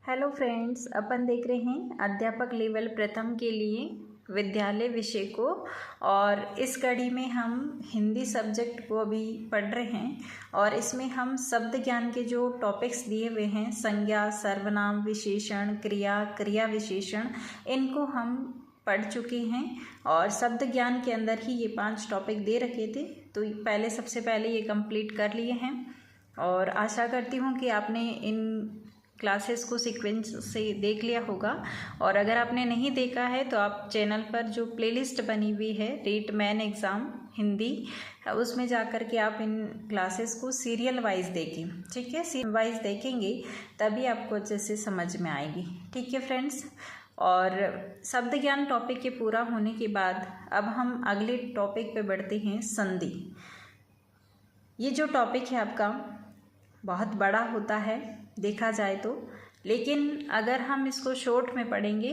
Hello friends, अपन देख रहे हैं अध्यापक लेवल प्रथम के लिए विद्यालय विषय को। और इस कड़ी में हम हिंदी सब्जेक्ट को अभी पढ़ रहे हैं और इसमें हम शब्द ज्ञान के जो टॉपिक्स दिए हुए हैं, संज्ञा, सर्वनाम, विशेषण, क्रिया, क्रिया विशेषण, इनको हम पढ़ चुके हैं। और शब्द ज्ञान के अंदर ही ये 5 टॉपिक दे रखे थे, तो सबसे पहले ये कंप्लीट कर लिए हैं। और आशा करती हूँ कि आपने इन क्लासेस को सीक्वेंस से देख लिया होगा। और अगर आपने नहीं देखा है तो आप चैनल पर जो प्लेलिस्ट बनी हुई है रीट मेन एग्ज़ाम हिंदी, उसमें जाकर के आप इन क्लासेस को सीरियल वाइज देखें। ठीक है, सीरियल वाइज देखेंगे तभी आपको अच्छे से समझ में आएगी। ठीक है फ्रेंड्स, और शब्द ज्ञान टॉपिक के पूरा होने के बाद अब हम अगले टॉपिक पे बढ़ते हैं, संधि। ये जो टॉपिक है आपका बहुत बड़ा होता है देखा जाए तो, लेकिन अगर हम इसको शॉर्ट में पढ़ेंगे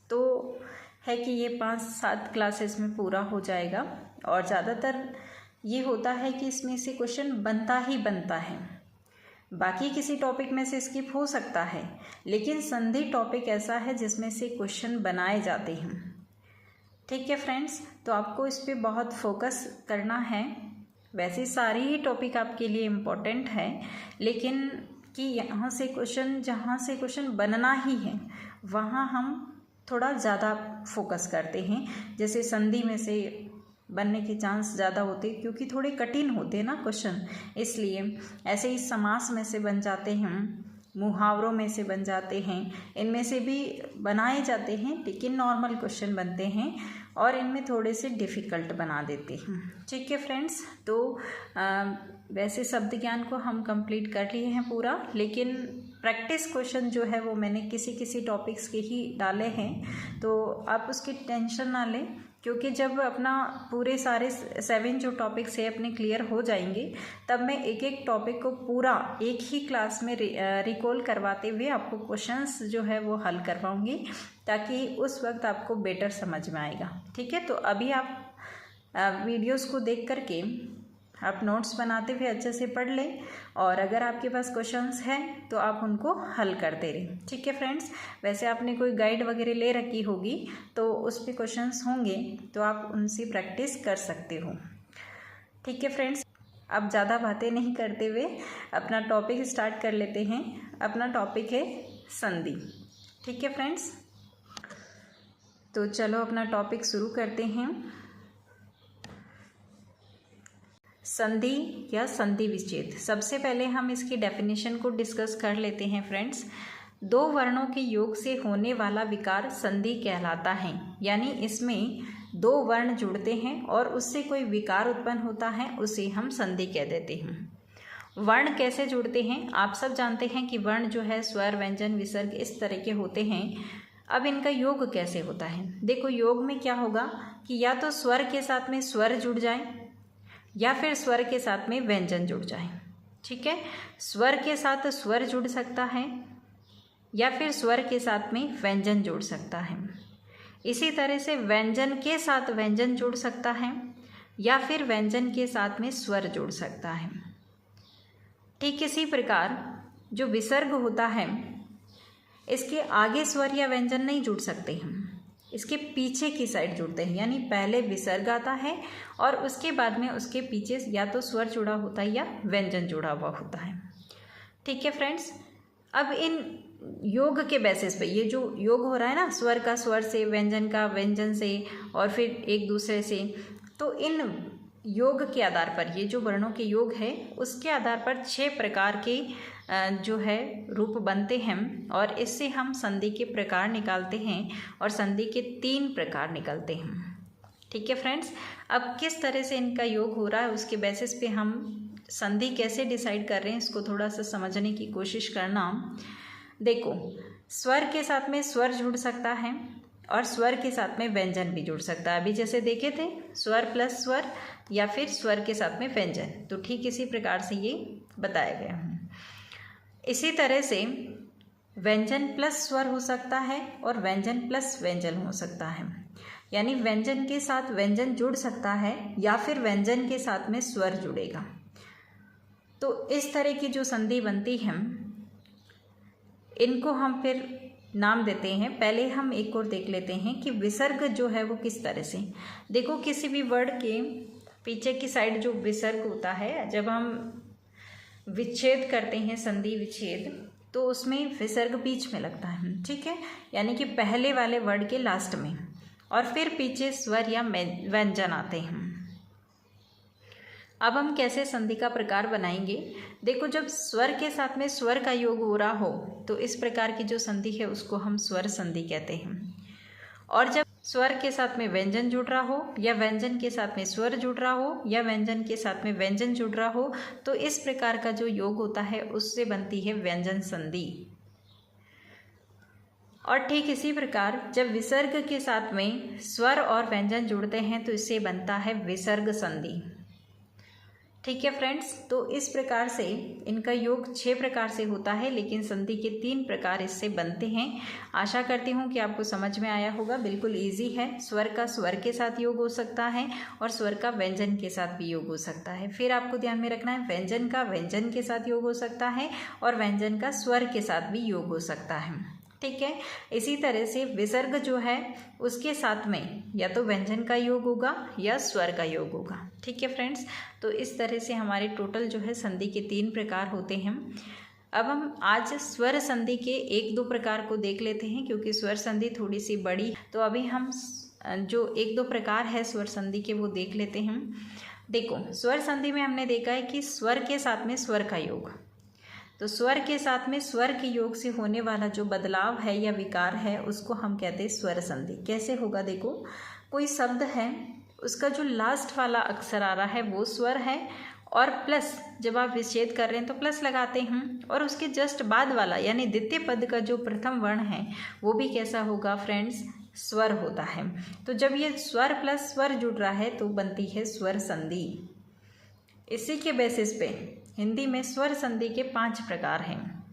तो है कि ये 5-7 क्लासेस में पूरा हो जाएगा। और ज़्यादातर ये होता है कि इसमें से क्वेश्चन बनता ही बनता है, बाकी किसी टॉपिक में से स्किप हो सकता है, लेकिन संधि टॉपिक ऐसा है जिसमें से क्वेश्चन बनाए जाते हैं। ठीक है फ्रेंड्स, तो आपको इस पर बहुत फोकस करना है। वैसे सारी ही टॉपिक आपके लिए इम्पोर्टेंट है, लेकिन कि यहाँ से क्वेश्चन, जहाँ से क्वेश्चन बनना ही है वहाँ हम थोड़ा ज़्यादा फोकस करते हैं। जैसे संधि में से बनने के चांस ज़्यादा होते क्योंकि थोड़े कठिन होते हैं ना क्वेश्चन, इसलिए। ऐसे ही समास में से बन जाते हैं, मुहावरों में से बन जाते हैं, इनमें से भी बनाए जाते हैं, लेकिन नॉर्मल क्वेश्चन बनते हैं और इनमें थोड़े से डिफ़िकल्ट बना देते हैं। ठीक है फ्रेंड्स, तो वैसे शब्द ज्ञान को हम कंप्लीट कर लिए हैं पूरा, लेकिन प्रैक्टिस क्वेश्चन जो है वो मैंने किसी टॉपिक्स के ही डाले हैं, तो आप उसकी टेंशन ना लें, क्योंकि जब अपना पूरे सारे 7 जो टॉपिक्स है अपने क्लियर हो जाएंगे, तब मैं एक एक टॉपिक को पूरा एक ही क्लास में रिकॉल करवाते हुए आपको क्वेश्चंस जो है वो हल करवाऊंगी, ताकि उस वक्त आपको बेटर समझ में आएगा। ठीक है, तो अभी आप वीडियोस को देख करके आप नोट्स बनाते हुए अच्छे से पढ़ लें, और अगर आपके पास क्वेश्चंस हैं तो आप उनको हल करते रहें। ठीक है फ्रेंड्स, वैसे आपने कोई गाइड वगैरह ले रखी होगी तो उस पर क्वेश्चंस होंगे, तो आप उनसे प्रैक्टिस कर सकते हो। ठीक है फ्रेंड्स, अब ज़्यादा बातें नहीं करते हुए अपना टॉपिक स्टार्ट कर लेते हैं। अपना टॉपिक है संधि। ठीक है फ्रेंड्स, तो चलो अपना टॉपिक शुरू करते हैं। संधि या संधि विच्छेद। सबसे पहले हम इसकी डेफिनेशन को डिस्कस कर लेते हैं फ्रेंड्स। 2 वर्णों के योग से होने वाला विकार संधि कहलाता है, यानी इसमें 2 वर्ण जुड़ते हैं और उससे कोई विकार उत्पन्न होता है, उसे हम संधि कह देते हैं। वर्ण कैसे जुड़ते हैं आप सब जानते हैं कि वर्ण जो है स्वर, व्यंजन, विसर्ग इस तरह के होते हैं। अब इनका योग कैसे होता है, देखो योग में क्या होगा कि या तो स्वर के साथ में स्वर जुड़ जाए या फिर स्वर के साथ में व्यंजन जुड़ जाए। ठीक है, स्वर के साथ स्वर जुड़ सकता है या फिर स्वर के साथ में व्यंजन जुड़ सकता है। इसी तरह से व्यंजन के साथ व्यंजन जुड़ सकता है या फिर व्यंजन के साथ में स्वर जुड़ सकता है। ठीक इसी प्रकार जो विसर्ग होता है, इसके आगे स्वर या व्यंजन नहीं जुड़ सकते हैं, इसके पीछे की साइड जुड़ते हैं, यानी पहले विसर्ग आता है और उसके बाद में उसके पीछे या तो स्वर जुड़ा होता है या व्यंजन जुड़ा हुआ होता है। ठीक है फ्रेंड्स, अब इन योग के बेसिस पे, ये जो योग हो रहा है ना, स्वर का स्वर से, व्यंजन का व्यंजन से और फिर एक दूसरे से, तो इन योग के आधार पर, ये जो वर्णों के योग है उसके आधार पर 6 प्रकार के जो है रूप बनते हैं, और इससे हम संधि के प्रकार निकालते हैं और संधि के 3 प्रकार निकलते हैं। ठीक है फ्रेंड्स, अब किस तरह से इनका योग हो रहा है उसके बेसिस पे हम संधि कैसे डिसाइड कर रहे हैं, इसको थोड़ा सा समझने की कोशिश करना। देखो, स्वर के साथ में स्वर जुड़ सकता है और स्वर के साथ में व्यंजन भी जुड़ सकता है। अभी जैसे देखे थे, स्वर प्लस स्वर या फिर स्वर के साथ में व्यंजन, तो ठीक इसी प्रकार से ये बताया गया है। इसी तरह से व्यंजन प्लस स्वर हो सकता है और व्यंजन प्लस व्यंजन हो सकता है, यानी व्यंजन के साथ व्यंजन जुड़ सकता है या फिर व्यंजन के साथ में स्वर जुड़ेगा। तो इस तरह की जो संधि बनती है इनको हम फिर नाम देते हैं। पहले हम एक और देख लेते हैं कि विसर्ग जो है वो किस तरह से। देखो किसी भी वर्ड के पीछे की साइड जो विसर्ग होता है, जब हम विच्छेद करते हैं, संधि विच्छेद, तो उसमें विसर्ग बीच में लगता है, ठीक है, यानी कि पहले वाले वर्ड के लास्ट में, और फिर पीछे स्वर या व्यंजन आते हैं। अब हम कैसे संधि का प्रकार बनाएंगे। देखो जब स्वर के साथ में स्वर का योग हो रहा हो तो इस प्रकार की जो संधि है उसको हम स्वर संधि कहते हैं। और जब स्वर के साथ में व्यंजन जुड़ रहा हो या व्यंजन के साथ में स्वर जुड़ रहा हो या व्यंजन के साथ में व्यंजन जुड़ रहा हो तो इस प्रकार का जो योग होता है उससे बनती है व्यंजन संधि। और ठीक इसी प्रकार जब विसर्ग के साथ में स्वर और व्यंजन जुड़ते हैं तो इससे बनता है विसर्ग संधि। ठीक है फ्रेंड्स, तो इस प्रकार से इनका योग 6 प्रकार से होता है, लेकिन संधि के 3 प्रकार इससे बनते हैं। आशा करती हूँ कि आपको समझ में आया होगा। बिल्कुल इजी है। स्वर का स्वर के साथ योग हो सकता है और स्वर का व्यंजन के साथ भी योग हो सकता है। फिर आपको ध्यान में रखना है व्यंजन का व्यंजन के साथ योग हो सकता है और व्यंजन का स्वर के साथ भी योग हो सकता है। ठीक है, इसी तरह से विसर्ग जो है उसके साथ में या तो व्यंजन का योग होगा या स्वर का योग होगा। ठीक है फ्रेंड्स, तो इस तरह से हमारे टोटल जो है संधि के 3 प्रकार होते हैं। अब हम आज स्वर संधि के 1-2 प्रकार को देख लेते हैं, क्योंकि स्वर संधि थोड़ी सी बड़ी, तो अभी हम जो 1-2 प्रकार है स्वर संधि के वो देख लेते हैं। देखो स्वर संधि में हमने देखा है कि स्वर के साथ में स्वर का योग, तो स्वर के साथ में स्वर के योग से होने वाला जो बदलाव है या विकार है उसको हम कहते हैं स्वर संधि। कैसे होगा, देखो कोई शब्द है उसका जो लास्ट वाला अक्षर आ रहा है वो स्वर है, और प्लस जब आप विच्छेद कर रहे हैं तो प्लस लगाते हैं, और उसके जस्ट बाद वाला यानी द्वितीय पद का जो प्रथम वर्ण है वो भी कैसा होगा फ्रेंड्स, स्वर होता है। तो जब ये स्वर प्लस स्वर जुड़ रहा है तो बनती है स्वर संधि। इसी के बेसिस पे हिंदी में स्वर संधि के 5 प्रकार हैं।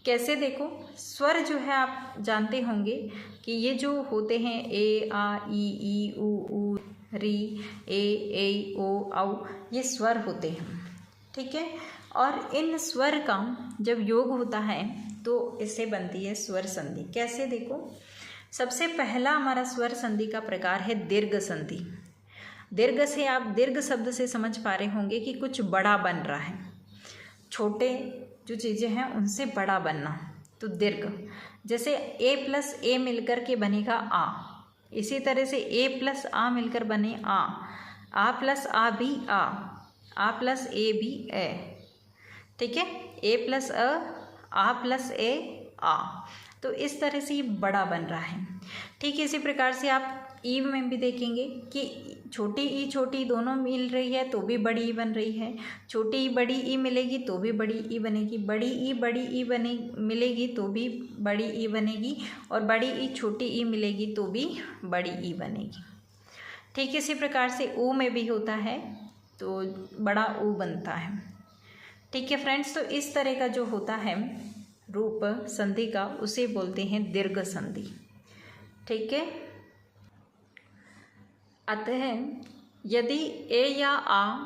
कैसे, देखो स्वर जो है आप जानते होंगे कि ये जो होते हैं ए आ ई उ री ए ओ औ, ये स्वर होते हैं। ठीक है, और इन स्वर का जब योग होता है तो इससे बनती है स्वर संधि। कैसे, देखो सबसे पहला हमारा स्वर संधि का प्रकार है दीर्घ संधि। दीर्घ से आप दीर्घ शब्द से समझ पा रहे होंगे कि कुछ बड़ा बन रहा है, छोटे जो चीज़ें हैं उनसे बड़ा बनना, तो दीर्घ। जैसे ए प्लस ए मिलकर के बनेगा आ, इसी तरह से ए प्लस आ मिलकर बने आ प्लस आ भी आ प्लस ए भी ए। ठीक है, ए प्लस आ प्लस ए आ, तो इस तरह से ये बड़ा बन रहा है। ठीक इसी प्रकार से आप ई में भी देखेंगे कि छोटी ई छोटी दोनों मिल रही है तो भी बड़ी ई बन रही है, छोटी ई बड़ी ई मिलेगी तो भी बड़ी ई बनेगी, बड़ी ई बने मिलेगी तो भी बड़ी ई बनेगी, और बड़ी ई छोटी ई मिलेगी तो भी बड़ी ई बनेगी। ठीक इसी प्रकार से ऊ में भी होता है तो बड़ा ऊ बनता है। ठीक है फ्रेंड्स, तो इस तरह का जो होता है रूप संधि का उसे बोलते हैं दीर्घ संधि। ठीक है, अतः यदि ए या आ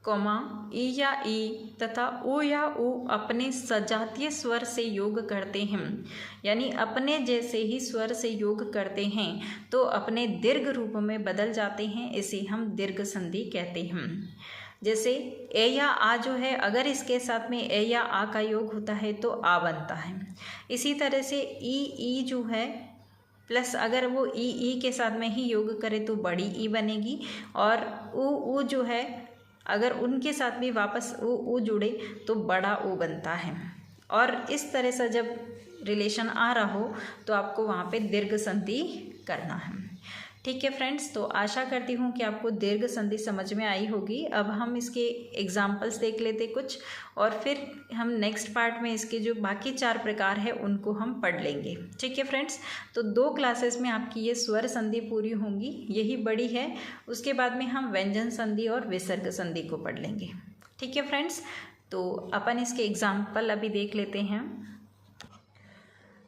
कोमा ई या ई तथा उ या उ अपने सजातीय स्वर से योग करते हैं, यानी अपने जैसे ही स्वर से योग करते हैं तो अपने दीर्घ रूप में बदल जाते हैं, इसे हम दीर्घ संधि कहते हैं। जैसे ए या आ जो है, अगर इसके साथ में ए या आ का योग होता है तो आ बनता है। इसी तरह से ई जो है प्लस अगर वो ई के साथ में ही योग करे तो बड़ी ई बनेगी, और ऊ जो है अगर उनके साथ भी वापस ऊ जुड़े तो बड़ा ऊ बनता है। और इस तरह से जब रिलेशन आ रहा हो तो आपको वहाँ पे दीर्घ संधि करना है। ठीक है फ्रेंड्स, तो आशा करती हूँ कि आपको दीर्घ संधि समझ में आई होगी। अब हम इसके एग्जाम्पल्स देख लेते कुछ, और फिर हम नेक्स्ट पार्ट में इसके जो बाकी 4 प्रकार है उनको हम पढ़ लेंगे। ठीक है फ्रेंड्स, तो 2 क्लासेस में आपकी ये स्वर संधि पूरी होंगी, यही बड़ी है। उसके बाद में हम व्यंजन संधि और विसर्ग संधि को पढ़ लेंगे। ठीक है फ्रेंड्स, तो अपन इसके एग्जाम्पल अभी देख लेते हैं।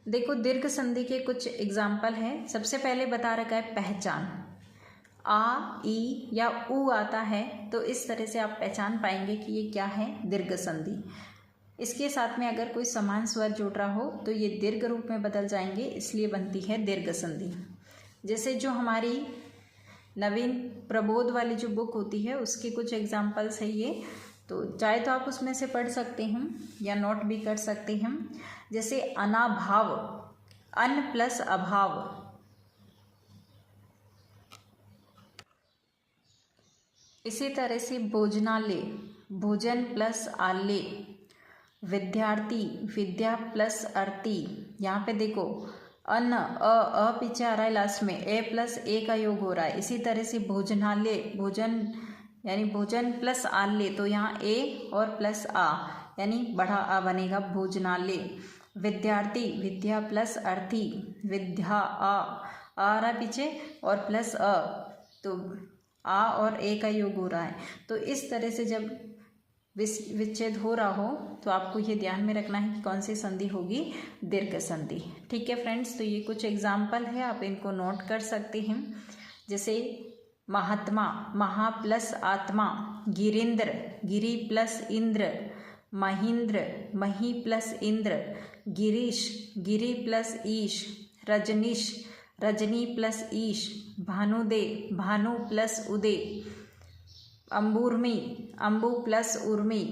देखो दीर्घ संधि के कुछ एग्जाम्पल हैं। सबसे पहले बता रखा है पहचान, आ ई या ऊ आता है तो इस तरह से आप पहचान पाएंगे कि ये क्या है, दीर्घ संधि। इसके साथ में अगर कोई समान स्वर जुड़ रहा हो तो ये दीर्घ रूप में बदल जाएंगे, इसलिए बनती है दीर्घ संधि। जैसे जो हमारी नवीन प्रबोध वाली जो बुक होती है उसके कुछ एग्जाम्पल्स है ये, तो चाहे तो आप उसमें से पढ़ सकते हैं या नोट भी कर सकते हैं। जैसे अनाभाव, अन प्लस अभाव, इसी तरह से भोजनालय, भोजन प्लस आले, विद्यार्थी, विद्या प्लस अर्थी। यहाँ पे देखो अन्न, अ पीछे आ रहा है लास्ट में, ए प्लस ए का योग हो रहा है। इसी तरह से भोजनालय, भोजन यानी भोजन प्लस आले, तो यहाँ ए और प्लस आ यानी बड़ा आ बनेगा भोजनालय। विद्यार्थी, विद्या प्लस अर्थी, विद्या आ रहा पीछे और प्लस अ, तो आ और ए का योग हो रहा है। तो इस तरह से जब विच्छेद हो रहा हो तो आपको ये ध्यान में रखना है कि कौन सी संधि होगी, दीर्घ संधि। ठीक है फ्रेंड्स, तो ये कुछ एग्जाम्पल है, आप इनको नोट कर सकते हैं। जैसे महात्मा, महा प्लस आत्मा, गिरींद्र, गिरी प्लस इंद्र, महेंद्र, मही प्लस इंद्र, गिरीश, गिरी प्लस ईश, रजनीश, रजनी प्लस ईश, भानुदे, भानु प्लस उदे, अंबुर्मी, अंबु प्लस उर्मी,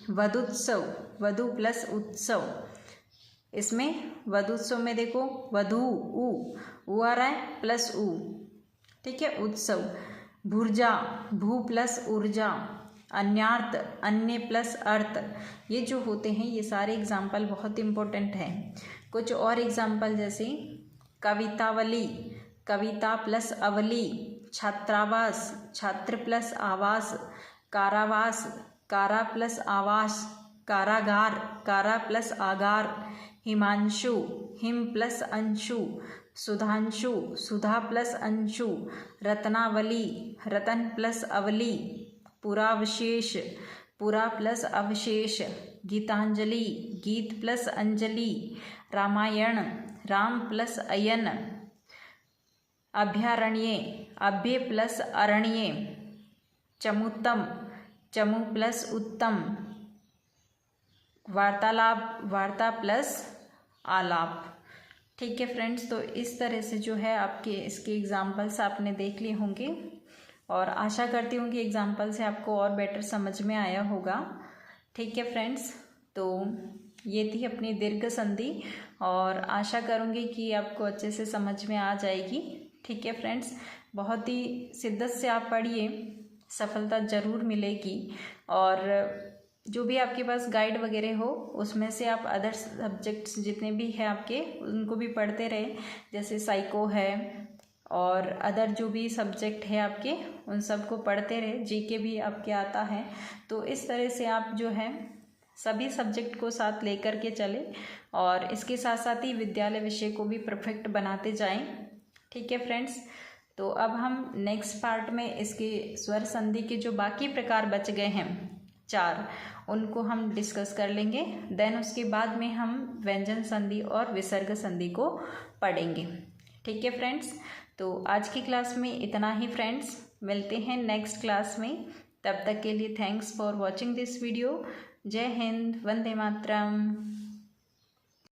वधुत्सव, वधु प्लस उत्सव। इसमें वधुत्सव में देखो वधु उ आ रहा है प्लस उ, ठीक है, उत्सव। भुर्जा, भू प्लस ऊर्जा, अन्यार्थ, अन्य प्लस अर्थ। ये जो होते हैं ये सारे एग्जाम्पल बहुत इम्पोर्टेंट हैं। कुछ और एग्जाम्पल जैसे कवितावली, कविता प्लस अवली, छात्रावास, छात्र प्लस आवास, कारावास, कारा प्लस आवास, कारागार, कारा प्लस आगार, हिमांशु, हिम प्लस अंशु, सुधांशु, सुधा प्लस अंशु, रत्नावली, रतन प्लस अवली, पुरावशेष, पुरा प्लस अवशेष, गीतांजलि, गीत प्लस अंजलि, रामायण, राम प्लस अयन, अभ्यारण्य, अभ्य प्लस अरण्य, चमुत्तम, चमु प्लस उत्तम, वार्तालाप, वार्ता प्लस आलाप। ठीक है फ्रेंड्स, तो इस तरह से जो है आपके इसके एग्जाम्पल्स आपने देख लिए होंगे और आशा करती हूँ कि एग्जाम्पल से आपको और बेटर समझ में आया होगा। ठीक है फ्रेंड्स, तो ये थी अपनी दीर्घ संधि और आशा करूँगी कि आपको अच्छे से समझ में आ जाएगी। ठीक है फ्रेंड्स, बहुत ही शिद्दत से आप पढ़िए, सफलता ज़रूर मिलेगी। और जो भी आपके पास गाइड वगैरह हो उसमें से आप अदर सब्जेक्ट्स जितने भी हैं आपके उनको भी पढ़ते रहें, जैसे साइको है और अदर जो भी सब्जेक्ट है आपके उन सब को पढ़ते रहे। जीके भी आपके आता है, तो इस तरह से आप जो है सभी सब्जेक्ट को साथ लेकर के चले और इसके साथ साथ ही विद्यालय विषय को भी परफेक्ट बनाते जाएं। ठीक है फ्रेंड्स, तो अब हम नेक्स्ट पार्ट में इसके स्वर संधि के जो बाकी प्रकार बच गए हैं 4, उनको हम डिस्कस कर लेंगे। देन उसके बाद में हम व्यंजन संधि और विसर्ग संधि को पढ़ेंगे। ठीक है फ्रेंड्स, तो आज की क्लास में इतना ही फ्रेंड्स, मिलते हैं नेक्स्ट क्लास में। तब तक के लिए thanks for watching this video. जय हिंद, वंदे मातरम।